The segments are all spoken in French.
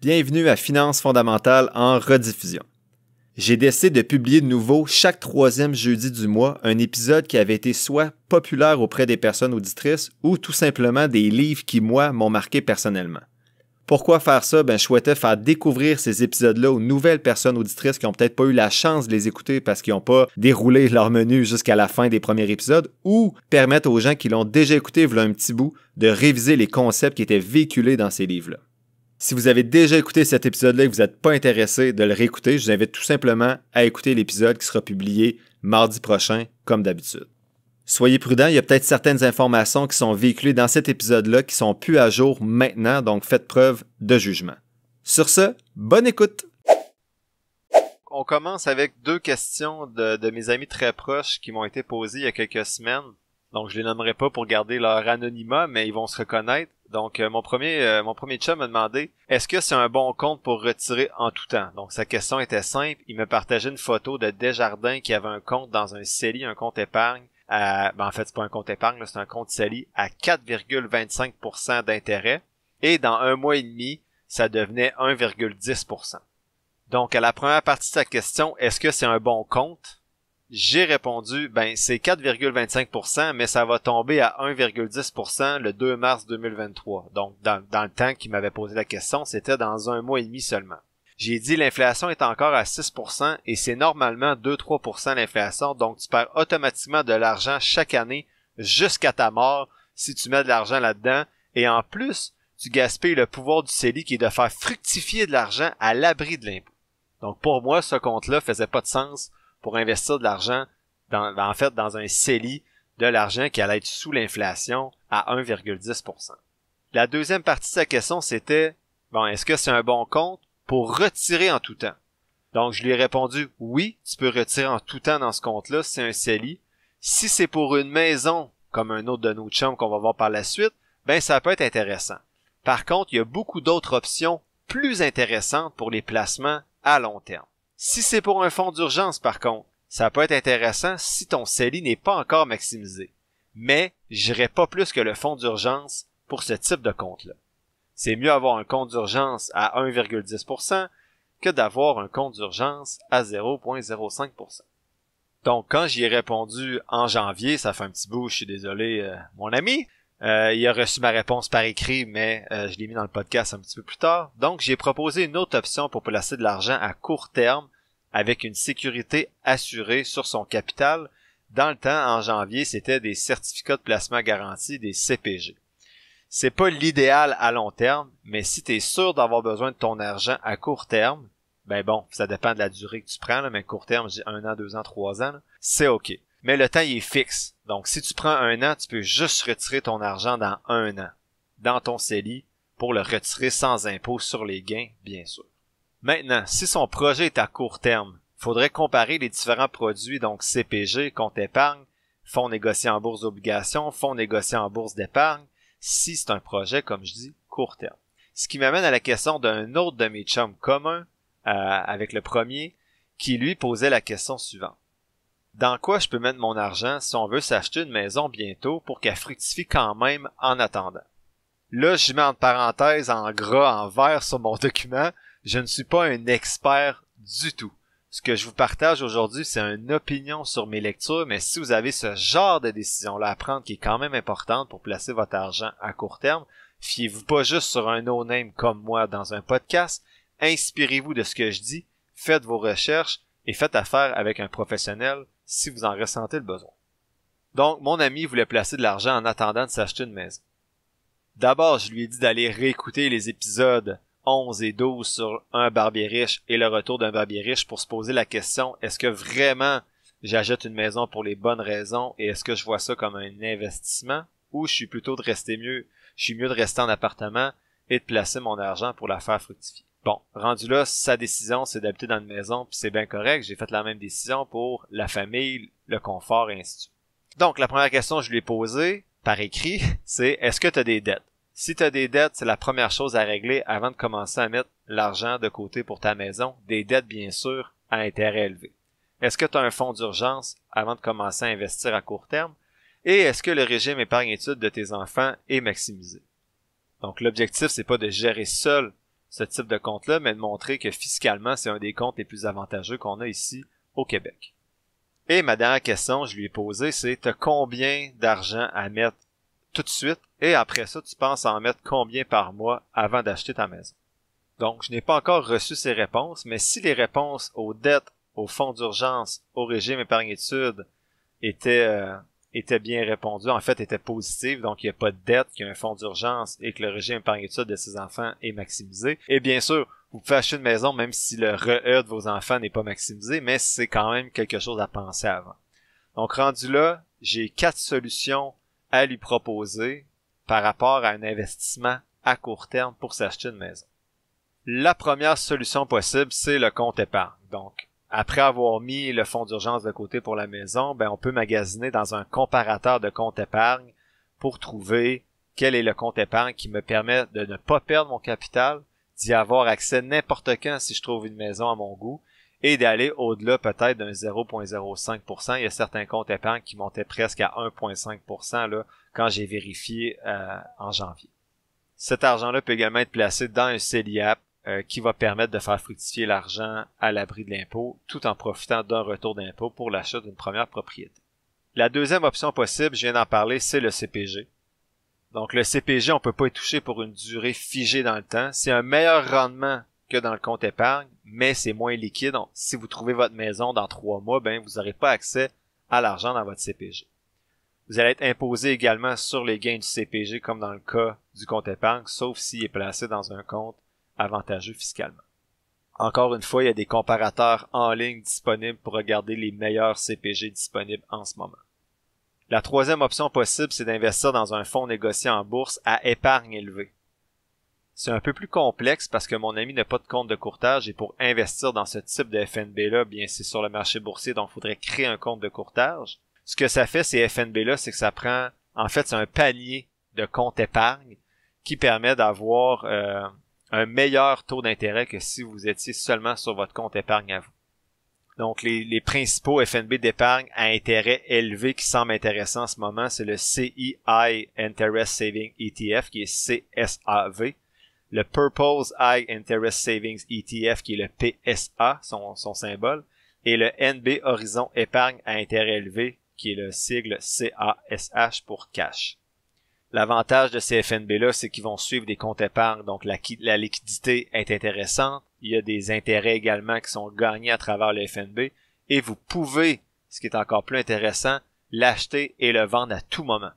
Bienvenue à Finances fondamentales en rediffusion. J'ai décidé de publier de nouveau chaque troisième jeudi du mois un épisode qui avait été soit populaire auprès des personnes auditrices ou tout simplement des livres qui, moi, m'ont marqué personnellement. Pourquoi faire ça? Je souhaitais faire découvrir ces épisodes-là aux nouvelles personnes auditrices qui n'ont peut-être pas eu la chance de les écouter parce qu'ils n'ont pas déroulé leur menu jusqu'à la fin des premiers épisodes, ou permettre aux gens qui l'ont déjà écouté voilà un petit bout de réviser les concepts qui étaient véhiculés dans ces livres-là. Si vous avez déjà écouté cet épisode-là et que vous n'êtes pas intéressé de le réécouter, je vous invite tout simplement à écouter l'épisode qui sera publié mardi prochain, comme d'habitude. Soyez prudents, il y a peut-être certaines informations qui sont véhiculées dans cet épisode-là qui sont plus à jour maintenant, donc faites preuve de jugement. Sur ce, bonne écoute! On commence avec deux questions de mes amis très proches qui m'ont été posées il y a quelques semaines. Donc je les nommerai pas pour garder leur anonymat, mais ils vont se reconnaître. Donc mon premier chum m'a demandé est-ce que c'est un bon compte pour retirer en tout temps? Donc sa question était simple, il me partageait une photo de Desjardins qui avait un compte dans un CELI, un compte épargne. En fait, c'est pas un compte épargne, là, c'est un compte CELI à 4,25% d'intérêt. Et dans un mois et demi, ça devenait 1,10%. Donc à la première partie de sa question, est-ce que c'est un bon compte? J'ai répondu, c'est 4,25%, mais ça va tomber à 1,10% le 2 mars 2023. Donc, dans le temps qu'il m'avait posé la question, c'était dans un mois et demi seulement. J'ai dit, l'inflation est encore à 6% et c'est normalement 2-3% l'inflation, donc tu perds automatiquement de l'argent chaque année jusqu'à ta mort si tu mets de l'argent là-dedans. Et en plus, tu gaspilles le pouvoir du CELI qui est de faire fructifier de l'argent à l'abri de l'impôt. Donc, pour moi, ce compte-là faisait pas de sens pour investir de l'argent dans un CELI, de l'argent qui allait être sous l'inflation à 1,10%. La deuxième partie de sa question, c'était, est-ce que c'est un bon compte pour retirer en tout temps? Donc, je lui ai répondu, oui, tu peux retirer en tout temps dans ce compte-là, c'est un CELI. Si c'est pour une maison, comme un autre de nos chums qu'on va voir par la suite, ça peut être intéressant. Par contre, il y a beaucoup d'autres options plus intéressantes pour les placements à long terme. Si c'est pour un fonds d'urgence, par contre, ça peut être intéressant si ton CELI n'est pas encore maximisé. Mais j'irai pas plus que le fonds d'urgence pour ce type de compte-là. C'est mieux avoir un compte d'urgence à 1,10% que d'avoir un compte d'urgence à 0,05%. Donc, quand j'y ai répondu en janvier, ça fait un petit bout, je suis désolé, mon ami, il a reçu ma réponse par écrit, mais je l'ai mis dans le podcast un petit peu plus tard. Donc, j'ai proposé une autre option pour placer de l'argent à court terme avec une sécurité assurée sur son capital. Dans le temps, en janvier, c'était des certificats de placement garantis, des CPG. C'est pas l'idéal à long terme, mais si tu es sûr d'avoir besoin de ton argent à court terme, ça dépend de la durée que tu prends, là, mais court terme, je dis 1 an, 2 ans, 3 ans, là, c'est OK. Mais le temps, il est fixe. Donc, si tu prends 1 an, tu peux juste retirer ton argent dans 1 an, dans ton CELI, pour le retirer sans impôt sur les gains, bien sûr. Maintenant, si son projet est à court terme, il faudrait comparer les différents produits, donc CPG, compte épargne, fonds négociés en bourse d'obligations, fonds négociés en bourse d'épargne, si c'est un projet, comme je dis, court terme. Ce qui m'amène à la question d'un autre de mes chums communs, avec le premier, qui lui posait la question suivante. Dans quoi je peux mettre mon argent si on veut s'acheter une maison bientôt pour qu'elle fructifie quand même en attendant? Là, je mets entre parenthèses en gras, en vert sur mon document, je ne suis pas un expert du tout. Ce que je vous partage aujourd'hui, c'est une opinion sur mes lectures, mais si vous avez ce genre de décision-là à prendre qui est quand même importante pour placer votre argent à court terme, fiez-vous pas juste sur un no-name comme moi dans un podcast, inspirez-vous de ce que je dis, faites vos recherches et faites affaire avec un professionnel si vous en ressentez le besoin. Donc, mon ami voulait placer de l'argent en attendant de s'acheter une maison. D'abord, je lui ai dit d'aller réécouter les épisodes 11 et 12 sur un barbier riche et le retour d'un barbier riche pour se poser la question, est-ce que vraiment j'achète une maison pour les bonnes raisons et est-ce que je vois ça comme un investissement ou je suis mieux de rester en appartement et de placer mon argent pour la faire fructifier. Bon, rendu là, sa décision, c'est d'habiter dans une maison puis c'est bien correct, j'ai fait la même décision pour la famille, le confort et ainsi de suite. Donc, la première question que je lui ai posée par écrit, c'est est-ce que tu as des dettes? Si tu as des dettes, c'est la première chose à régler avant de commencer à mettre l'argent de côté pour ta maison. Des dettes, bien sûr, à intérêt élevé. Est-ce que tu as un fonds d'urgence avant de commencer à investir à court terme? Et est-ce que le régime épargne-études de tes enfants est maximisé? Donc, l'objectif, c'est pas de gérer seul ce type de compte-là, mais de montrer que fiscalement, c'est un des comptes les plus avantageux qu'on a ici au Québec. Et ma dernière question, je lui ai posée, c'est t'as combien d'argent à mettre tout de suite et après ça, tu penses en mettre combien par mois avant d'acheter ta maison? Donc, je n'ai pas encore reçu ces réponses, mais si les réponses aux dettes, au fonds d'urgence, au régime épargne-études étaient bien répondues, en fait, étaient positives, donc il n'y a pas de dette, qu'il y a un fonds d'urgence et que le régime épargne-études de ses enfants est maximisé. Et bien sûr, vous pouvez acheter une maison même si le REE de vos enfants n'est pas maximisé, mais c'est quand même quelque chose à penser avant. Donc, rendu là, j'ai 4 solutions à lui proposer par rapport à un investissement à court terme pour s'acheter une maison. La première solution possible, c'est le compte épargne. Donc, après avoir mis le fonds d'urgence de côté pour la maison, on peut magasiner dans un comparateur de compte épargne pour trouver quel est le compte épargne qui me permet de ne pas perdre mon capital, d'y avoir accès n'importe quand si je trouve une maison à mon goût, et d'aller au-delà peut-être d'un 0,05%. Il y a certains comptes épargne qui montaient presque à 1,5% là, quand j'ai vérifié en janvier. Cet argent-là peut également être placé dans un CELIAP qui va permettre de faire fructifier l'argent à l'abri de l'impôt, tout en profitant d'un retour d'impôt pour l'achat d'une première propriété. La deuxième option possible, je viens d'en parler, c'est le CPG. Donc le CPG, on peut pas y toucher pour une durée figée dans le temps. C'est un meilleur rendement que dans le compte épargne, mais c'est moins liquide. Donc, si vous trouvez votre maison dans 3 mois, vous n'aurez pas accès à l'argent dans votre CPG. Vous allez être imposé également sur les gains du CPG comme dans le cas du compte épargne, sauf s'il est placé dans un compte avantageux fiscalement. Encore une fois, il y a des comparateurs en ligne disponibles pour regarder les meilleurs CPG disponibles en ce moment. La troisième option possible, c'est d'investir dans un fonds négocié en bourse à épargne élevée. C'est un peu plus complexe parce que mon ami n'a pas de compte de courtage et pour investir dans ce type de FNB-là, c'est sur le marché boursier, donc il faudrait créer un compte de courtage. Ce que ça fait, ces FNB-là, c'est que ça prend, en fait, c'est un panier de comptes épargne qui permet d'avoir un meilleur taux d'intérêt que si vous étiez seulement sur votre compte épargne à vous. Donc, les principaux FNB d'épargne à intérêt élevé qui semblent intéressants en ce moment, c'est le CEI Interest Saving ETF, qui est CSAV, le Purpose High Interest Savings ETF, qui est le PSA, son symbole, et le NB Horizon Épargne à intérêt élevé, qui est le sigle CASH pour cash. L'avantage de ces FNB-là, c'est qu'ils vont suivre des comptes épargne, donc la liquidité est intéressante. Il y a des intérêts également qui sont gagnés à travers le FNB et vous pouvez, ce qui est encore plus intéressant, l'acheter et le vendre à tout moment.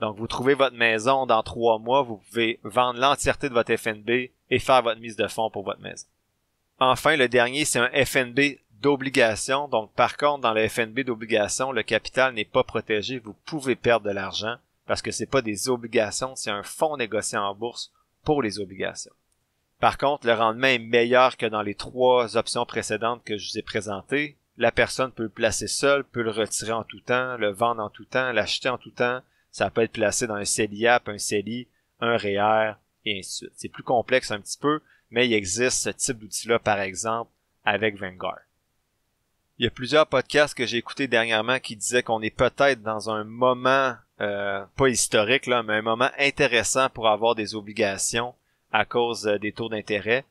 Donc, vous trouvez votre maison dans 3 mois, vous pouvez vendre l'entièreté de votre FNB et faire votre mise de fonds pour votre maison. Enfin, le dernier, c'est un FNB d'obligation. Donc, par contre, dans le FNB d'obligation, le capital n'est pas protégé. Vous pouvez perdre de l'argent parce que c'est pas des obligations, c'est un fonds négocié en bourse pour les obligations. Par contre, le rendement est meilleur que dans les 3 options précédentes que je vous ai présentées. La personne peut le placer seule, peut le retirer en tout temps, le vendre en tout temps, l'acheter en tout temps. Ça peut être placé dans un CELIAP, un CELI, un REER, et ainsi de suite. C'est plus complexe un petit peu, mais il existe ce type d'outil-là, par exemple, avec Vanguard. Il y a plusieurs podcasts que j'ai écoutés dernièrement qui disaient qu'on est peut-être dans un moment, pas historique, là, mais un moment intéressant pour avoir des obligations à cause des taux d'intérêt.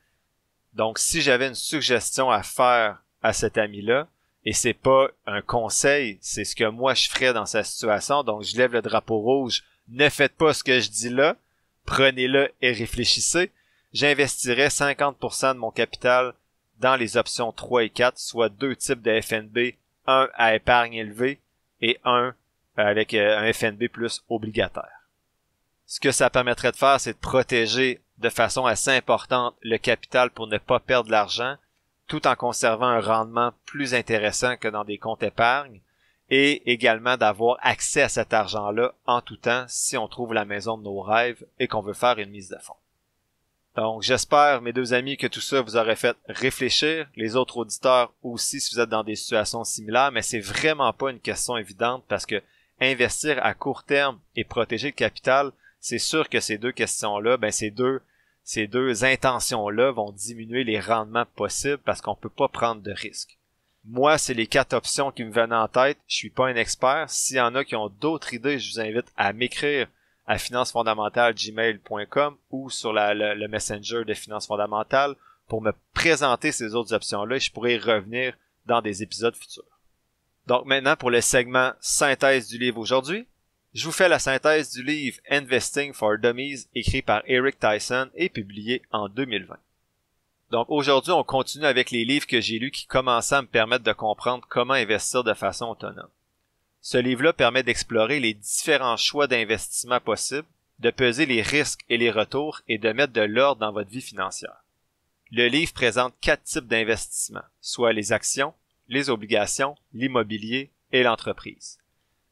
Donc, si j'avais une suggestion à faire à cet ami-là, et c'est pas un conseil, c'est ce que moi je ferais dans sa situation, donc je lève le drapeau rouge, ne faites pas ce que je dis là, prenez-le et réfléchissez, j'investirais 50% de mon capital dans les options 3 et 4, soit 2 types de FNB, un à épargne élevée et un avec un FNB plus obligataire. Ce que ça permettrait de faire, c'est de protéger de façon assez importante le capital pour ne pas perdre de l'argent, tout en conservant un rendement plus intéressant que dans des comptes épargne, et également d'avoir accès à cet argent-là en tout temps si on trouve la maison de nos rêves et qu'on veut faire une mise de fonds. Donc, j'espère, mes 2 amis, que tout ça vous aurait fait réfléchir, les autres auditeurs aussi si vous êtes dans des situations similaires, mais c'est vraiment pas une question évidente parce que investir à court terme et protéger le capital, c'est sûr que ces 2 questions-là, ces deux intentions-là vont diminuer les rendements possibles parce qu'on peut pas prendre de risques. Moi, c'est les 4 options qui me viennent en tête. Je suis pas un expert. S'il y en a qui ont d'autres idées, je vous invite à m'écrire à financefondamentale@gmail.com ou sur le Messenger de Finances fondamentales pour me présenter ces autres options-là et je pourrai y revenir dans des épisodes futurs. Donc maintenant, pour le segment synthèse du livre aujourd'hui, je vous fais la synthèse du livre Investing for Dummies écrit par Eric Tyson et publié en 2020. Donc aujourd'hui, on continue avec les livres que j'ai lus qui commençaient à me permettre de comprendre comment investir de façon autonome. Ce livre-là permet d'explorer les différents choix d'investissement possibles, de peser les risques et les retours et de mettre de l'ordre dans votre vie financière. Le livre présente 4 types d'investissements, soit les actions, les obligations, l'immobilier et l'entreprise.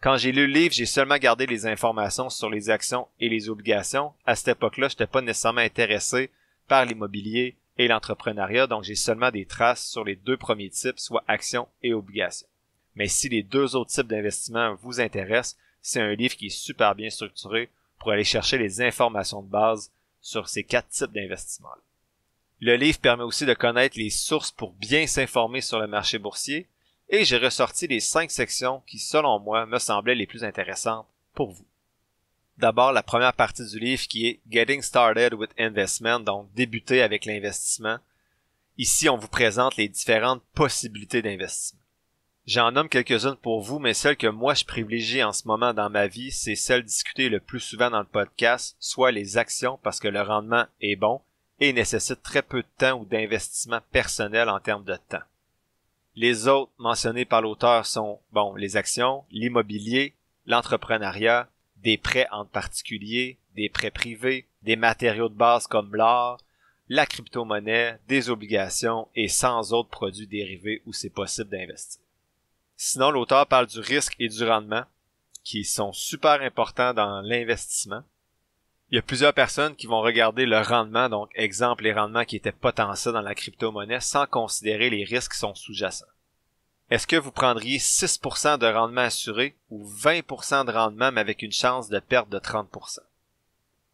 Quand j'ai lu le livre, j'ai seulement gardé les informations sur les actions et les obligations. À cette époque-là, je n'étais pas nécessairement intéressé par l'immobilier et l'entrepreneuriat, donc j'ai seulement des traces sur les 2 premiers types, soit actions et obligations. Mais si les 2 autres types d'investissements vous intéressent, c'est un livre qui est super bien structuré pour aller chercher les informations de base sur ces 4 types d'investissements-là. Le livre permet aussi de connaître les sources pour bien s'informer sur le marché boursier et j'ai ressorti les 5 sections qui, selon moi, me semblaient les plus intéressantes pour vous. D'abord, la première partie du livre qui est Getting Started with Investment, donc débuter avec l'investissement. Ici, on vous présente les différentes possibilités d'investissement. J'en nomme quelques-unes pour vous, mais celle que moi je privilégie en ce moment dans ma vie, c'est celle discutée le plus souvent dans le podcast, soit les actions parce que le rendement est bon et nécessite très peu de temps ou d'investissement personnel en termes de temps. Les autres mentionnés par l'auteur sont, les actions, l'immobilier, l'entrepreneuriat, des prêts entre particuliers, des prêts privés, des matériaux de base comme l'or, la crypto-monnaie, des obligations et 100 autres produits dérivés où c'est possible d'investir. Sinon, l'auteur parle du risque et du rendement, qui sont super importants dans l'investissement. Il y a plusieurs personnes qui vont regarder le rendement, donc exemple les rendements qui étaient potentiels dans la crypto-monnaie sans considérer les risques qui sont sous-jacents. Est-ce que vous prendriez 6% de rendement assuré ou 20% de rendement mais avec une chance de perte de 30%?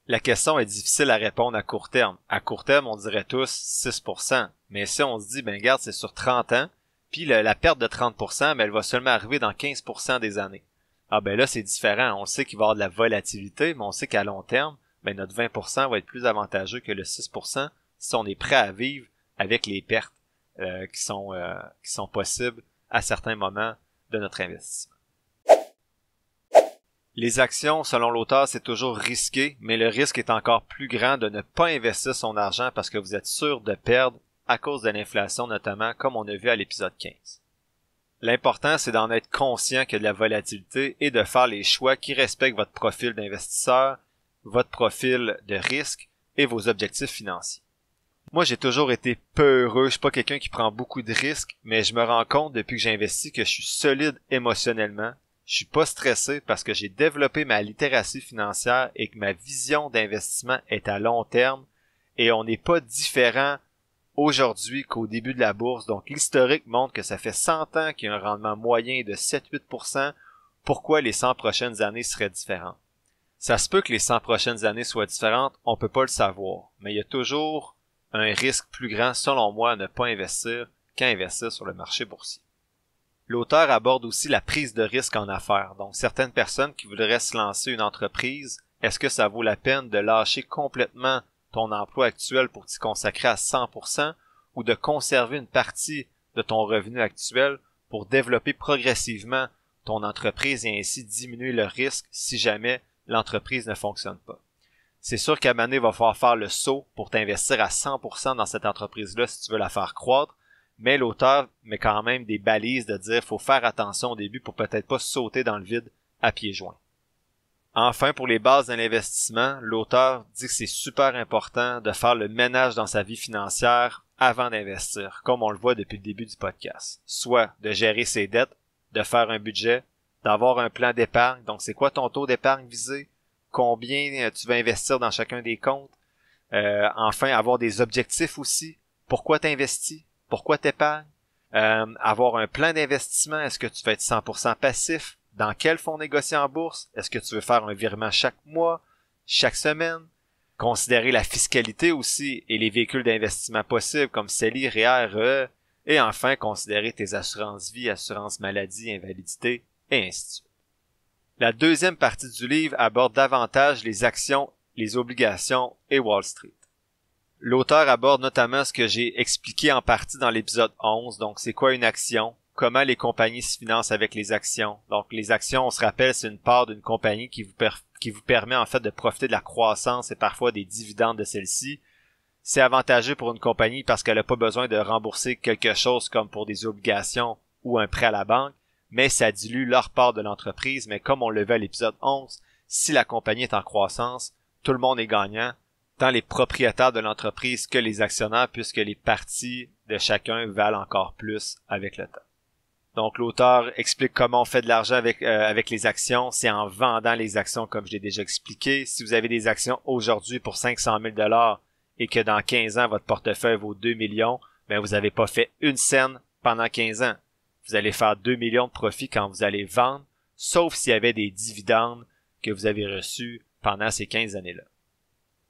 La question est difficile à répondre à court terme. À court terme, on dirait tous 6%. Mais si on se dit, regarde, c'est sur 30 ans, puis la perte de 30%, elle va seulement arriver dans 15% des années. Là, c'est différent. On sait qu'il va y avoir de la volatilité, mais on sait qu'à long terme, notre 20% va être plus avantageux que le 6% si on est prêt à vivre avec les pertes qui sont possibles à certains moments de notre investissement. Les actions, selon l'auteur, c'est toujours risqué, mais le risque est encore plus grand de ne pas investir son argent parce que vous êtes sûr de perdre à cause de l'inflation notamment, comme on a vu à l'épisode 15. L'important, c'est d'en être conscient qu'il y a de la volatilité et de faire les choix qui respectent votre profil d'investisseur, votre profil de risque et vos objectifs financiers. Moi, j'ai toujours été peu heureux. Je suis pas quelqu'un qui prend beaucoup de risques, mais je me rends compte depuis que j'investis que je suis solide émotionnellement. Je suis pas stressé parce que j'ai développé ma littératie financière et que ma vision d'investissement est à long terme et on n'est pas différent aujourd'hui qu'au début de la bourse. Donc, l'historique montre que ça fait 100 ans qu'il y a un rendement moyen de 7-8%. Pourquoi les 100 prochaines années seraient différentes? Ça se peut que les 100 prochaines années soient différentes, on peut pas le savoir. Mais il y a toujours un risque plus grand, selon moi, à ne pas investir qu'à investir sur le marché boursier. L'auteur aborde aussi la prise de risque en affaires. Donc, certaines personnes qui voudraient se lancer une entreprise, est-ce que ça vaut la peine de lâcher complètement ton emploi actuel pour t'y consacrer à 100% ou de conserver une partie de ton revenu actuel pour développer progressivement ton entreprise et ainsi diminuer le risque si jamais l'entreprise ne fonctionne pas. C'est sûr qu'à un moment donné, il va falloir faire le saut pour t'investir à 100% dans cette entreprise-là si tu veux la faire croître, mais l'auteur met quand même des balises de dire qu'il faut faire attention au début pour peut-être pas sauter dans le vide à pieds joints. Enfin, pour les bases de l'investissement, l'auteur dit que c'est super important de faire le ménage dans sa vie financière avant d'investir, comme on le voit depuis le début du podcast. Soit de gérer ses dettes, de faire un budget, d'avoir un plan d'épargne. Donc, c'est quoi ton taux d'épargne visé? Combien tu vas investir dans chacun des comptes? Enfin, avoir des objectifs aussi. Pourquoi t'investis? Pourquoi t'épargnes? Avoir un plan d'investissement. Est-ce que tu veux être 100% passif? Dans quel fonds négocier en bourse? Est-ce que tu veux faire un virement chaque mois? Chaque semaine? Considérer la fiscalité aussi et les véhicules d'investissement possibles comme CELI, REER, REE. Et enfin, considérer tes assurances vie, assurances maladie, invalidité, et ainsi de suite. La deuxième partie du livre aborde davantage les actions, les obligations et Wall Street. L'auteur aborde notamment ce que j'ai expliqué en partie dans l'épisode 11, donc c'est quoi une action, comment les compagnies se financent avec les actions. Donc les actions, on se rappelle, c'est une part d'une compagnie qui vous permet en fait de profiter de la croissance et parfois des dividendes de celle-ci. C'est avantageux pour une compagnie parce qu'elle n'a pas besoin de rembourser quelque chose comme pour des obligations ou un prêt à la banque, mais ça dilue leur part de l'entreprise. Mais comme on le vu à l'épisode 11, si la compagnie est en croissance, tout le monde est gagnant, tant les propriétaires de l'entreprise que les actionnaires, puisque les parties de chacun valent encore plus avec le temps. Donc l'auteur explique comment on fait de l'argent avec les actions, c'est en vendant les actions comme je l'ai déjà expliqué. Si vous avez des actions aujourd'hui pour 500 000 $ et que dans 15 ans votre portefeuille vaut 2 millions, ben vous n'avez pas fait une scène pendant 15 ans. Vous allez faire 2 millions de profits quand vous allez vendre, sauf s'il y avait des dividendes que vous avez reçus pendant ces 15 années-là.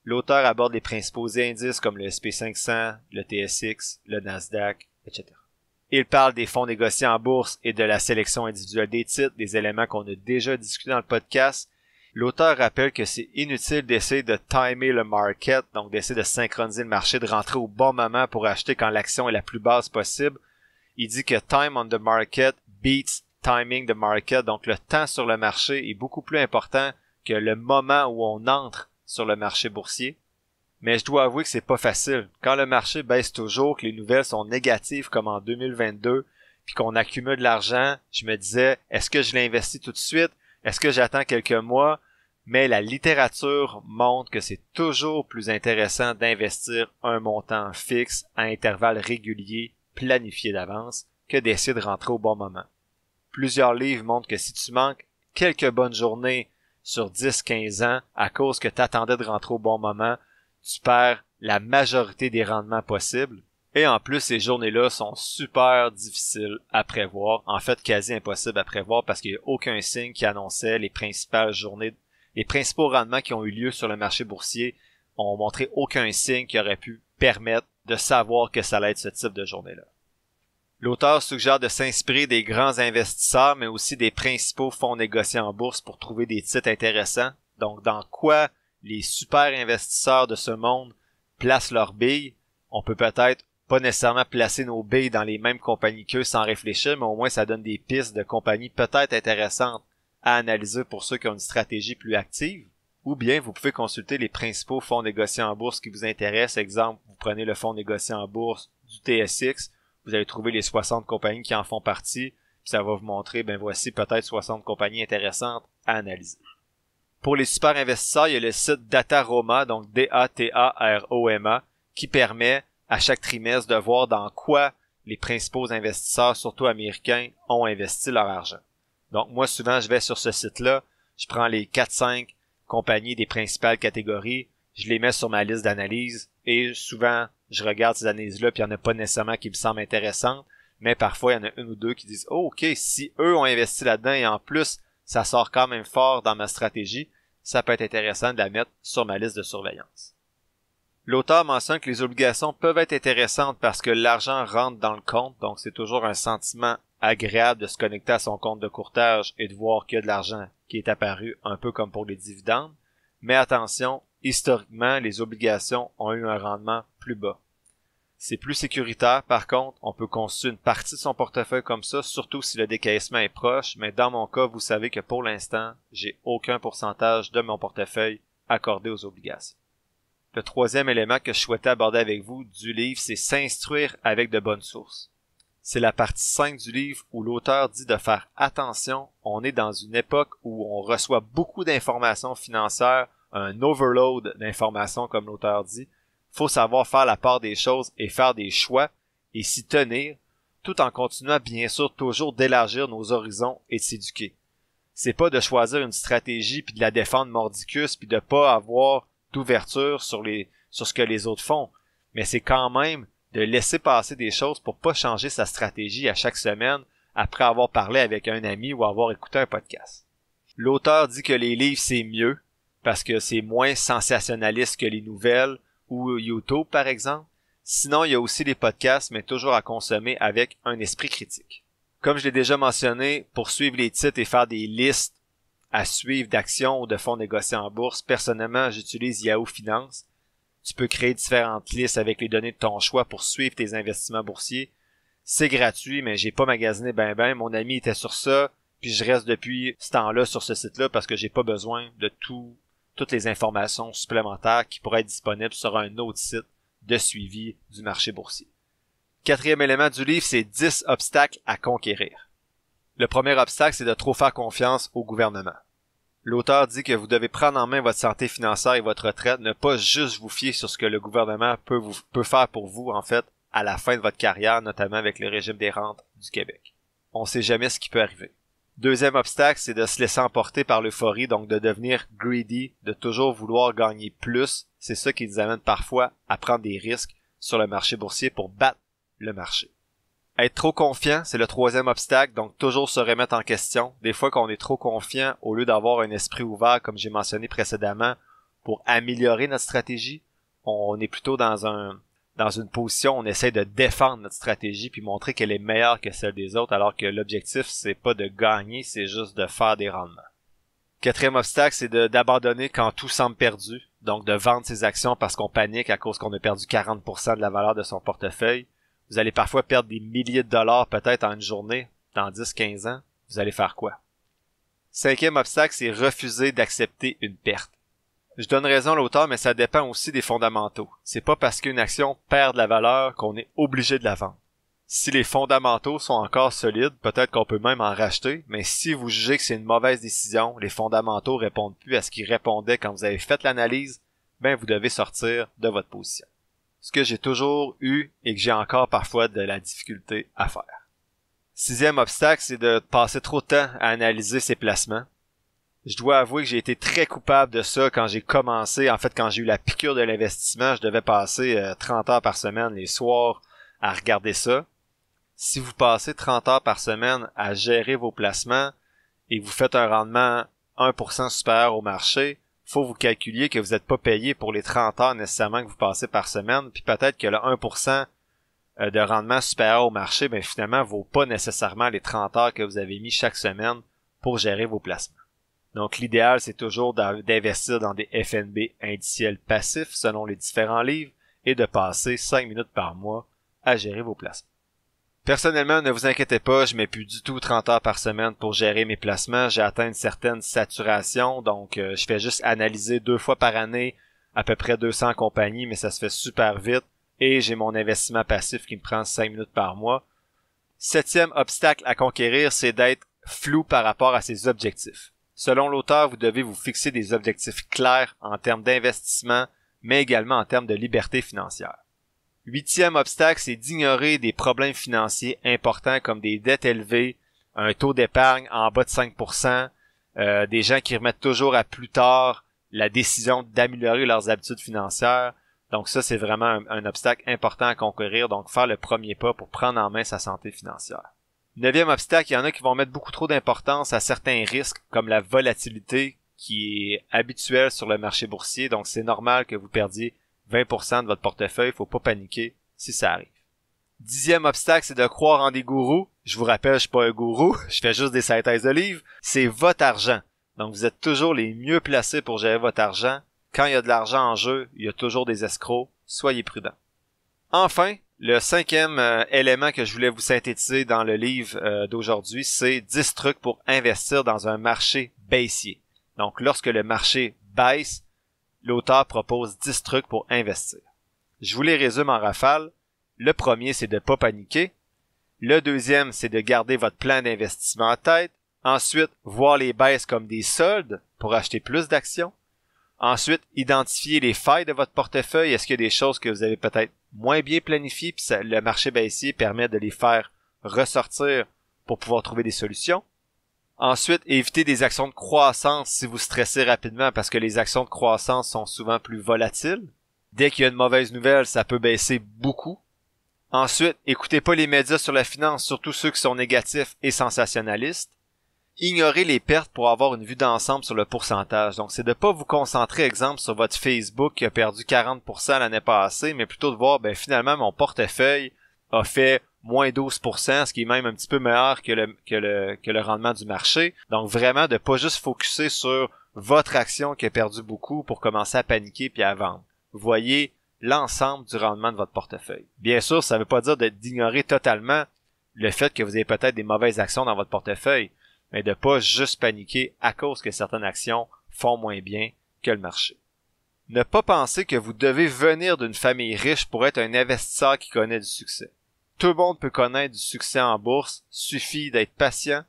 L'auteur aborde les principaux indices comme le SP500, le TSX, le Nasdaq, etc. Il parle des fonds négociés en bourse et de la sélection individuelle des titres, des éléments qu'on a déjà discutés dans le podcast. L'auteur rappelle que c'est inutile d'essayer de timer le market, donc d'essayer de synchroniser le marché, de rentrer au bon moment pour acheter quand l'action est la plus basse possible. Il dit que time on the market beats timing the market, donc le temps sur le marché est beaucoup plus important que le moment où on entre sur le marché boursier. Mais je dois avouer que c'est pas facile. Quand le marché baisse toujours, que les nouvelles sont négatives comme en 2022, puis qu'on accumule de l'argent, je me disais, est-ce que je l'investis tout de suite? Est-ce que j'attends quelques mois? Mais la littérature montre que c'est toujours plus intéressant d'investir un montant fixe à intervalles réguliers, planifiés d'avance, que d'essayer de rentrer au bon moment. Plusieurs livres montrent que si tu manques quelques bonnes journées sur 10-15 ans à cause que tu attendais de rentrer au bon moment, tu perds la majorité des rendements possibles. Et en plus, ces journées-là sont super difficiles à prévoir. En fait, quasi impossibles à prévoir parce qu'il n'y a aucun signe qui annonçait les principales journées. Les principaux rendements qui ont eu lieu sur le marché boursier ont montré aucun signe qui aurait pu permettre de savoir que ça allait être ce type de journée-là. L'auteur suggère de s'inspirer des grands investisseurs, mais aussi des principaux fonds négociés en bourse pour trouver des titres intéressants. Donc, dans quoi les super investisseurs de ce monde placent leurs billes. On peut peut-être pas nécessairement placer nos billes dans les mêmes compagnies qu'eux sans réfléchir, mais au moins ça donne des pistes de compagnies peut-être intéressantes à analyser pour ceux qui ont une stratégie plus active. Ou bien vous pouvez consulter les principaux fonds négociés en bourse qui vous intéressent. Exemple, vous prenez le fonds négocié en bourse du TSX, vous allez trouver les 60 compagnies qui en font partie, puis ça va vous montrer, ben voici peut-être 60 compagnies intéressantes à analyser. Pour les super investisseurs, il y a le site Dataroma, donc D-A-T-A-R-O-M-A, qui permet à chaque trimestre de voir dans quoi les principaux investisseurs, surtout américains, ont investi leur argent. Donc moi, souvent, je vais sur ce site-là, je prends les 4-5 compagnies des principales catégories, je les mets sur ma liste d'analyse et souvent, je regarde ces analyses-là puis il n'y en a pas nécessairement qui me semblent intéressantes, mais parfois, il y en a une ou deux qui disent « Oh, ok, si eux ont investi là-dedans et en plus, ça sort quand même fort dans ma stratégie, ça peut être intéressant de la mettre sur ma liste de surveillance. » L'auteur mentionne que les obligations peuvent être intéressantes parce que l'argent rentre dans le compte, donc c'est toujours un sentiment agréable de se connecter à son compte de courtage et de voir qu'il y a de l'argent qui est apparu, un peu comme pour les dividendes. Mais attention, historiquement, les obligations ont eu un rendement plus bas. C'est plus sécuritaire, par contre, on peut constituer une partie de son portefeuille comme ça, surtout si le décaissement est proche, mais dans mon cas, vous savez que pour l'instant, j'ai aucun pourcentage de mon portefeuille accordé aux obligations. Le troisième élément que je souhaitais aborder avec vous du livre, c'est s'instruire avec de bonnes sources. C'est la partie 5 du livre où l'auteur dit de faire attention, on est dans une époque où on reçoit beaucoup d'informations financières, un overload d'informations comme l'auteur dit. Faut savoir faire la part des choses et faire des choix et s'y tenir, tout en continuant bien sûr toujours d'élargir nos horizons et de s'éduquer. C'est pas de choisir une stratégie puis de la défendre mordicus puis de pas avoir d'ouverture sur ce que les autres font, mais c'est quand même de laisser passer des choses pour pas changer sa stratégie à chaque semaine après avoir parlé avec un ami ou avoir écouté un podcast. L'auteur dit que les livres c'est mieux parce que c'est moins sensationnaliste que les nouvelles ou YouTube par exemple. Sinon, il y a aussi les podcasts, mais toujours à consommer avec un esprit critique. Comme je l'ai déjà mentionné, pour suivre les titres et faire des listes à suivre d'actions ou de fonds négociés en bourse, personnellement, j'utilise Yahoo Finance. Tu peux créer différentes listes avec les données de ton choix pour suivre tes investissements boursiers. C'est gratuit, mais j'ai pas magasiné ben. Mon ami était sur ça, puis je reste depuis ce temps-là sur ce site-là parce que j'ai pas besoin de toutes les informations supplémentaires qui pourraient être disponibles sur un autre site de suivi du marché boursier. Quatrième élément du livre, c'est 10 obstacles à conquérir. Le premier obstacle, c'est de trop faire confiance au gouvernement. L'auteur dit que vous devez prendre en main votre santé financière et votre retraite, ne pas juste vous fier sur ce que le gouvernement peut faire pour vous, en fait, à la fin de votre carrière, notamment avec le régime des rentes du Québec. On sait jamais ce qui peut arriver. Deuxième obstacle, c'est de se laisser emporter par l'euphorie, donc de devenir greedy, de toujours vouloir gagner plus. C'est ça qui nous amène parfois à prendre des risques sur le marché boursier pour battre le marché. Être trop confiant, c'est le troisième obstacle, donc toujours se remettre en question. Des fois qu'on est trop confiant, au lieu d'avoir un esprit ouvert, comme j'ai mentionné précédemment, pour améliorer notre stratégie, on est plutôt dans une position, on essaie de défendre notre stratégie puis montrer qu'elle est meilleure que celle des autres, alors que l'objectif, c'est pas de gagner, c'est juste de faire des rendements. Quatrième obstacle, c'est d'abandonner quand tout semble perdu, donc de vendre ses actions parce qu'on panique à cause qu'on a perdu 40% de la valeur de son portefeuille. Vous allez parfois perdre des milliers de dollars peut-être en une journée, dans 10-15 ans. Vous allez faire quoi? Cinquième obstacle, c'est refuser d'accepter une perte. Je donne raison à l'auteur, mais ça dépend aussi des fondamentaux. C'est pas parce qu'une action perd de la valeur qu'on est obligé de la vendre. Si les fondamentaux sont encore solides, peut-être qu'on peut même en racheter, mais si vous jugez que c'est une mauvaise décision, les fondamentaux répondent plus à ce qu'ils répondaient quand vous avez fait l'analyse, ben vous devez sortir de votre position. Ce que j'ai toujours eu et que j'ai encore parfois de la difficulté à faire. Sixième obstacle, c'est de passer trop de temps à analyser ses placements. Je dois avouer que j'ai été très coupable de ça quand j'ai commencé. En fait, quand j'ai eu la piqûre de l'investissement, je devais passer 30 heures par semaine les soirs à regarder ça. Si vous passez 30 heures par semaine à gérer vos placements et vous faites un rendement 1% supérieur au marché, faut vous calculiez que vous n'êtes pas payé pour les 30 heures nécessairement que vous passez par semaine, puis peut-être que le 1% de rendement supérieur au marché, ben finalement, vaut pas nécessairement les 30 heures que vous avez mis chaque semaine pour gérer vos placements. Donc l'idéal, c'est toujours d'investir dans des FNB indiciels passifs selon les différents livres et de passer 5 minutes par mois à gérer vos placements. Personnellement, ne vous inquiétez pas, je mets plus du tout 30 heures par semaine pour gérer mes placements. J'ai atteint une certaine saturation, donc je fais juste analyser 2 fois par année à peu près 200 compagnies, mais ça se fait super vite. Et j'ai mon investissement passif qui me prend 5 minutes par mois. Septième obstacle à conquérir, c'est d'être flou par rapport à ses objectifs. Selon l'auteur, vous devez vous fixer des objectifs clairs en termes d'investissement, mais également en termes de liberté financière. Huitième obstacle, c'est d'ignorer des problèmes financiers importants comme des dettes élevées, un taux d'épargne en bas de 5%, des gens qui remettent toujours à plus tard la décision d'améliorer leurs habitudes financières. Donc ça, c'est vraiment un obstacle important à conquérir, donc faire le premier pas pour prendre en main sa santé financière. Neuvième obstacle, il y en a qui vont mettre beaucoup trop d'importance à certains risques, comme la volatilité qui est habituelle sur le marché boursier, donc c'est normal que vous perdiez 20% de votre portefeuille, faut pas paniquer si ça arrive. Dixième obstacle, c'est de croire en des gourous. Je vous rappelle, je suis pas un gourou, je fais juste des synthèses de livres. C'est votre argent. Donc vous êtes toujours les mieux placés pour gérer votre argent. Quand il y a de l'argent en jeu, il y a toujours des escrocs. Soyez prudents. Enfin, le cinquième élément que je voulais vous synthétiser dans le livre d'aujourd'hui, c'est 10 trucs pour investir dans un marché baissier. Donc lorsque le marché baisse, l'auteur propose 10 trucs pour investir. Je vous les résume en rafale. Le premier, c'est de ne pas paniquer. Le deuxième, c'est de garder votre plan d'investissement en tête. Ensuite, voir les baisses comme des soldes pour acheter plus d'actions. Ensuite, identifier les failles de votre portefeuille. Est-ce qu'il y a des choses que vous avez peut-être moins bien planifiées, puis le marché baissier permet de les faire ressortir pour pouvoir trouver des solutions. Ensuite, évitez des actions de croissance si vous stressez rapidement parce que les actions de croissance sont souvent plus volatiles. Dès qu'il y a une mauvaise nouvelle, ça peut baisser beaucoup. Ensuite, écoutez pas les médias sur la finance, surtout ceux qui sont négatifs et sensationnalistes. Ignorez les pertes pour avoir une vue d'ensemble sur le pourcentage. Donc, c'est de pas vous concentrer, exemple, sur votre Facebook qui a perdu 40% l'année passée, mais plutôt de voir, finalement, mon portefeuille a fait moins 12%, ce qui est même un petit peu meilleur que le rendement du marché. Donc vraiment de pas juste focusser sur votre action qui a perdu beaucoup pour commencer à paniquer puis à vendre. Voyez l'ensemble du rendement de votre portefeuille. Bien sûr, ça ne veut pas dire d'ignorer totalement le fait que vous avez peut-être des mauvaises actions dans votre portefeuille, mais de pas juste paniquer à cause que certaines actions font moins bien que le marché. Ne pas penser que vous devez venir d'une famille riche pour être un investisseur qui connaît du succès. Tout le monde peut connaître du succès en bourse, suffit d'être patient,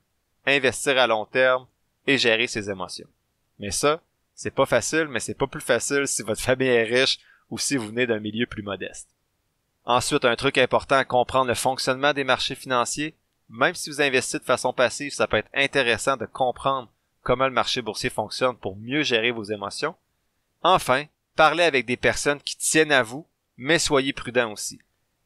investir à long terme et gérer ses émotions. Mais ça, c'est pas facile, mais c'est pas plus facile si votre famille est riche ou si vous venez d'un milieu plus modeste. Ensuite, un truc important à comprendre le fonctionnement des marchés financiers. Même si vous investissez de façon passive, ça peut être intéressant de comprendre comment le marché boursier fonctionne pour mieux gérer vos émotions. Enfin, parlez avec des personnes qui tiennent à vous, mais soyez prudents aussi.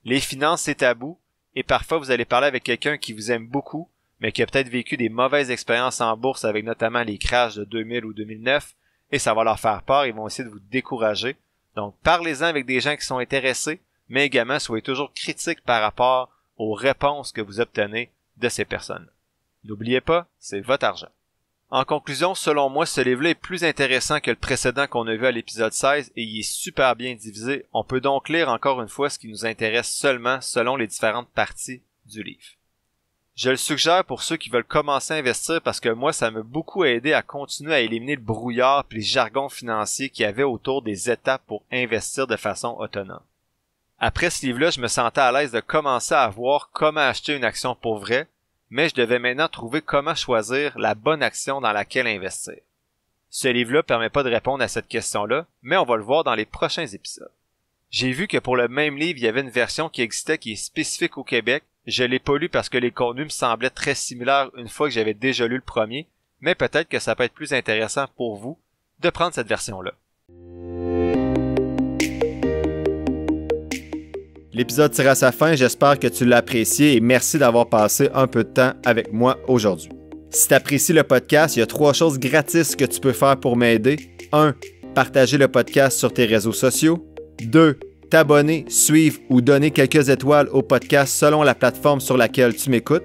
Les finances, c'est tabou, et parfois vous allez parler avec quelqu'un qui vous aime beaucoup, mais qui a peut-être vécu des mauvaises expériences en bourse avec notamment les crashs de 2000 ou 2009, et ça va leur faire peur, ils vont essayer de vous décourager. Donc, parlez-en avec des gens qui sont intéressés, mais également soyez toujours critiques par rapport aux réponses que vous obtenez de ces personnes. N'oubliez pas, c'est votre argent. En conclusion, selon moi, ce livre-là est plus intéressant que le précédent qu'on a vu à l'épisode 16 et il est super bien divisé. On peut donc lire encore une fois ce qui nous intéresse seulement selon les différentes parties du livre. Je le suggère pour ceux qui veulent commencer à investir parce que moi, ça m'a beaucoup aidé à continuer à éliminer le brouillard et les jargons financiers qu'il y avait autour des étapes pour investir de façon autonome. Après ce livre-là, je me sentais à l'aise de commencer à voir comment acheter une action pour vrai, mais je devais maintenant trouver comment choisir la bonne action dans laquelle investir. Ce livre-là permet pas de répondre à cette question-là, mais on va le voir dans les prochains épisodes. J'ai vu que pour le même livre, il y avait une version qui existait qui est spécifique au Québec. Je l'ai pas lu parce que les contenus me semblaient très similaires une fois que j'avais déjà lu le premier, mais peut-être que ça peut être plus intéressant pour vous de prendre cette version-là. L'épisode tire à sa fin, j'espère que tu l'as apprécié et merci d'avoir passé un peu de temps avec moi aujourd'hui. Si tu apprécies le podcast, il y a 3 choses gratis que tu peux faire pour m'aider. 1. Partager le podcast sur tes réseaux sociaux. 2. T'abonner, suivre ou donner quelques étoiles au podcast selon la plateforme sur laquelle tu m'écoutes.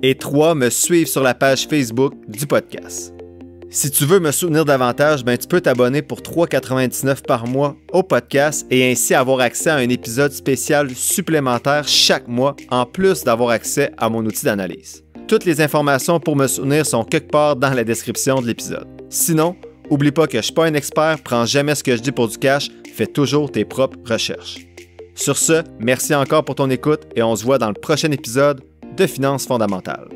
Et 3. Me suivre sur la page Facebook du podcast. Si tu veux me soutenir davantage, tu peux t'abonner pour $3,99 par mois au podcast et ainsi avoir accès à un épisode spécial supplémentaire chaque mois, en plus d'avoir accès à mon outil d'analyse. Toutes les informations pour me soutenir sont quelque part dans la description de l'épisode. Sinon, oublie pas que je suis pas un expert, prends jamais ce que je dis pour du cash, fais toujours tes propres recherches. Sur ce, merci encore pour ton écoute et on se voit dans le prochain épisode de Finances fondamentales.